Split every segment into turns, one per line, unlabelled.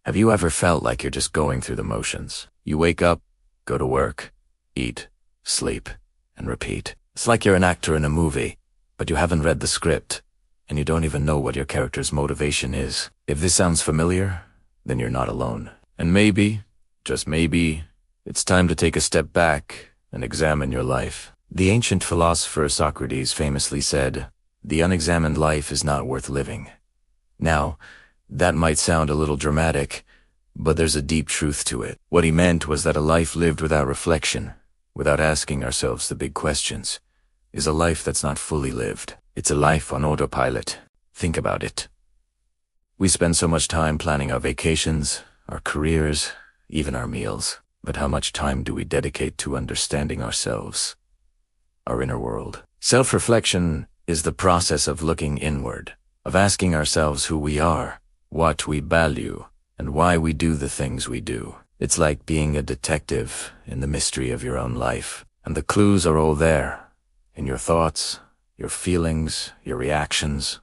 Have you ever felt like you're just going through the motions? You wake up, go to work, eat, sleep, and repeat. It's like you're an actor in a movie, but you haven't read the script, and you don't even know what your character's motivation is. If this sounds familiar, then you're not alone. And maybe, just maybe, it's time to take a step back and examine your life. The ancient philosopher Socrates famously said, "The unexamined life is not worth living." Now, that might sound a little dramatic, but there's a deep truth to it. What he meant was that a life lived without reflection, without asking ourselves the big questions, is a life that's not fully lived. It's a life on autopilot. Think about it. We spend so much time planning our vacations, our careers, even our meals. But how much time do we dedicate to understanding ourselves, our inner world? Self-reflection is the process of looking inward, of asking ourselves who we are, what we value, and why we do the things we do. It's like being a detective in the mystery of your own life, and the clues are all there, in your thoughts, your feelings, your reactions,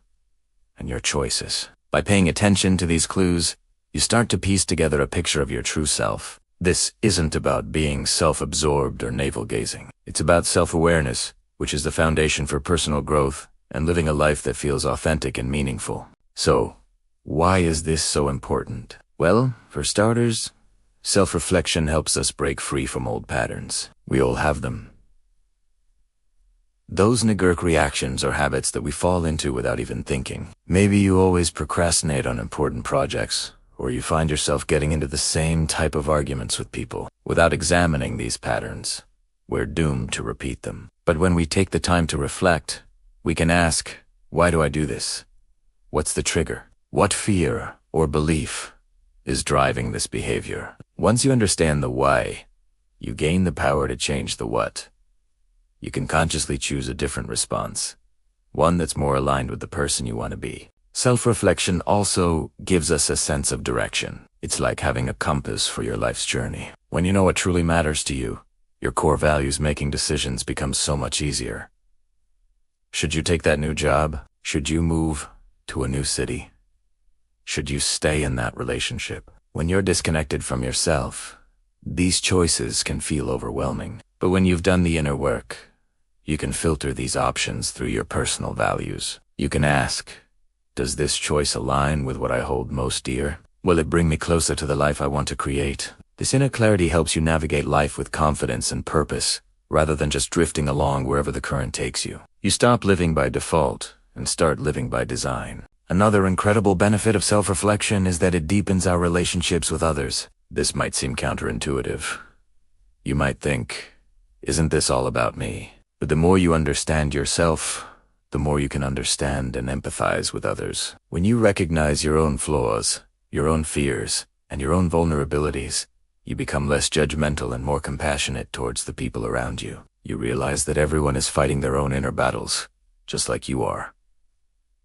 and your choices. By paying attention to these clues, you start to piece together a picture of your true self. This isn't about being self-absorbed or navel-gazing. It's about self-awareness, which is the foundation for personal growth and living a life that feels authentic and meaningful. So, why is this so important? Well, for starters, self-reflection helps us break free from old patterns. We all have them. Those knee-jerk reactions are habits that we fall into without even thinking. Maybe you always procrastinate on important projects, or you find yourself getting into the same type of arguments with people. Without examining these patterns, we're doomed to repeat them. But when we take the time to reflect, we can ask, why do I do this? What's the trigger? What fear or belief is driving this behavior? Once you understand the why, you gain the power to change the what. You can consciously choose a different response, one that's more aligned with the person you want to be. Self-reflection also gives us a sense of direction. It's like having a compass for your life's journey. When you know what truly matters to you, your core values making decisions becomes so much easier. Should you take that new job? Should you move to a new city? Should you stay in that relationship? When you're disconnected from yourself, these choices can feel overwhelming. But when you've done the inner work, you can filter these options through your personal values. You can ask, does this choice align with what I hold most dear? Will it bring me closer to the life I want to create? This inner clarity helps you navigate life with confidence and purpose, rather than just drifting along wherever the current takes you. You stop living by default and start living by design. Another incredible benefit of self-reflection is that it deepens our relationships with others. This might seem counterintuitive. You might think, isn't this all about me? But the more you understand yourself, the more you can understand and empathize with others. When you recognize your own flaws, your own fears, and your own vulnerabilities, you become less judgmental and more compassionate towards the people around you. You realize that everyone is fighting their own inner battles, just like you are.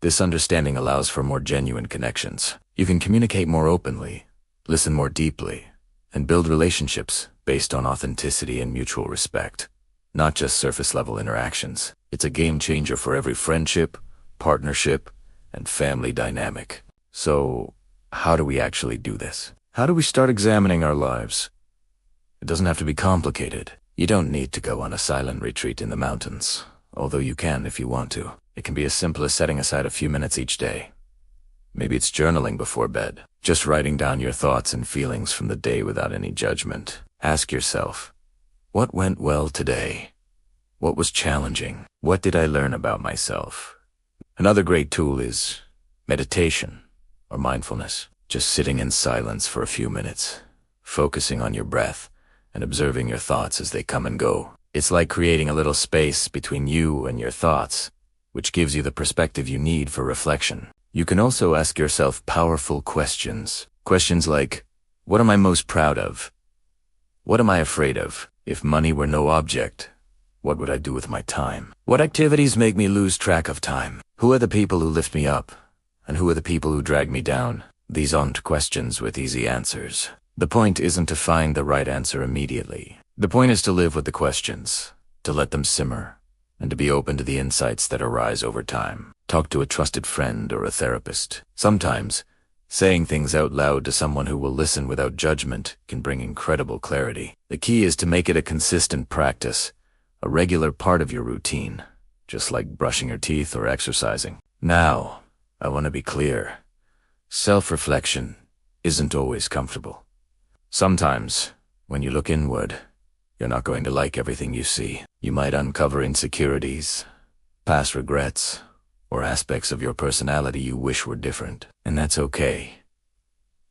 This understanding allows for more genuine connections. You can communicate more openly, listen more deeply, and build relationships based on authenticity and mutual respect, not just surface-level interactions. It's a game changer for every friendship, partnership, and family dynamic. So, how do we actually do this? How do we start examining our lives? It doesn't have to be complicated. You don't need to go on a silent retreat in the mountains, although you can if you want to. It can be as simple as setting aside a few minutes each day. Maybe it's journaling before bed, just writing down your thoughts and feelings from the day without any judgment. Ask yourself, what went well today? What was challenging? What did I learn about myself? Another great tool is meditation or mindfulness. Just sitting in silence for a few minutes, focusing on your breath and observing your thoughts as they come and go. It's like creating a little space between you and your thoughts, which gives you the perspective you need for reflection. You can also ask yourself powerful questions. Questions like, what am I most proud of? What am I afraid of? If money were no object, what would I do with my time? What activities make me lose track of time? Who are the people who lift me up? And who are the people who drag me down? These aren't questions with easy answers. The point isn't to find the right answer immediately. The point is to live with the questions, to let them simmer, and to be open to the insights that arise over time. Talk to a trusted friend or a therapist. Sometimes, Saying things out loud to someone who will listen without judgment can bring incredible clarity. The key is to make it a consistent practice, a regular part of your routine, just like brushing your teeth or exercising. Now, I want to be clear. Self-reflection isn't always comfortable. Sometimes, when you look inward, you're not going to like everything you see. You might uncover insecurities, past regrets, or aspects of your personality you wish were different. And that's okay.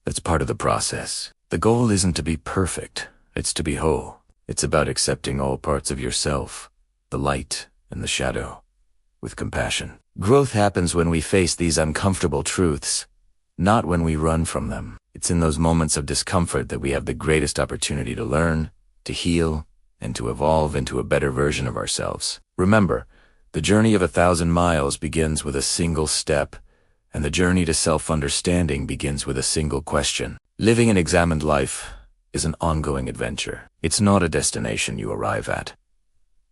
That's part of the process. The goal isn't to be perfect, it's to be whole. It's about accepting all parts of yourself, the light and the shadow, with compassion. Growth happens when we face these uncomfortable truths, not when we run from them. It's in those moments of discomfort that we have the greatest opportunity to learn, to heal, and to evolve into a better version of ourselves. Remember, the journey of 1,000 miles begins with a single step, and the journey to self-understanding begins with a single question. Living an examined life is an ongoing adventure. It's not a destination you arrive at.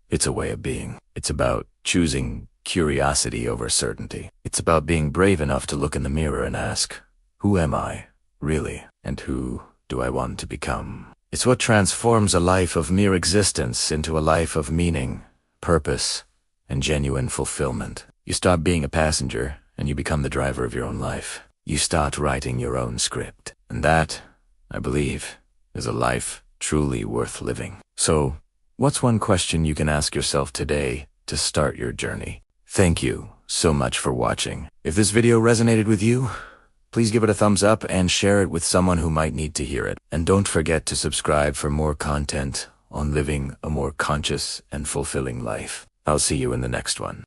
It's a way of being. It's about choosing curiosity over certainty. It's about being brave enough to look in the mirror and ask, who am I, really? And who do I want to become? It's what transforms a life of mere existence into a life of meaning, purpose, and genuine fulfillment. You stop being a passenger, and you become the driver of your own life. You start writing your own script. And that, I believe, is a life truly worth living. So, what's one question you can ask yourself today to start your journey? Thank you so much for watching. If this video resonated with you, please give it a thumbs up and share it with someone who might need to hear it. And don't forget to subscribe for more content on living a more conscious and fulfilling life. I'll see you in the next one.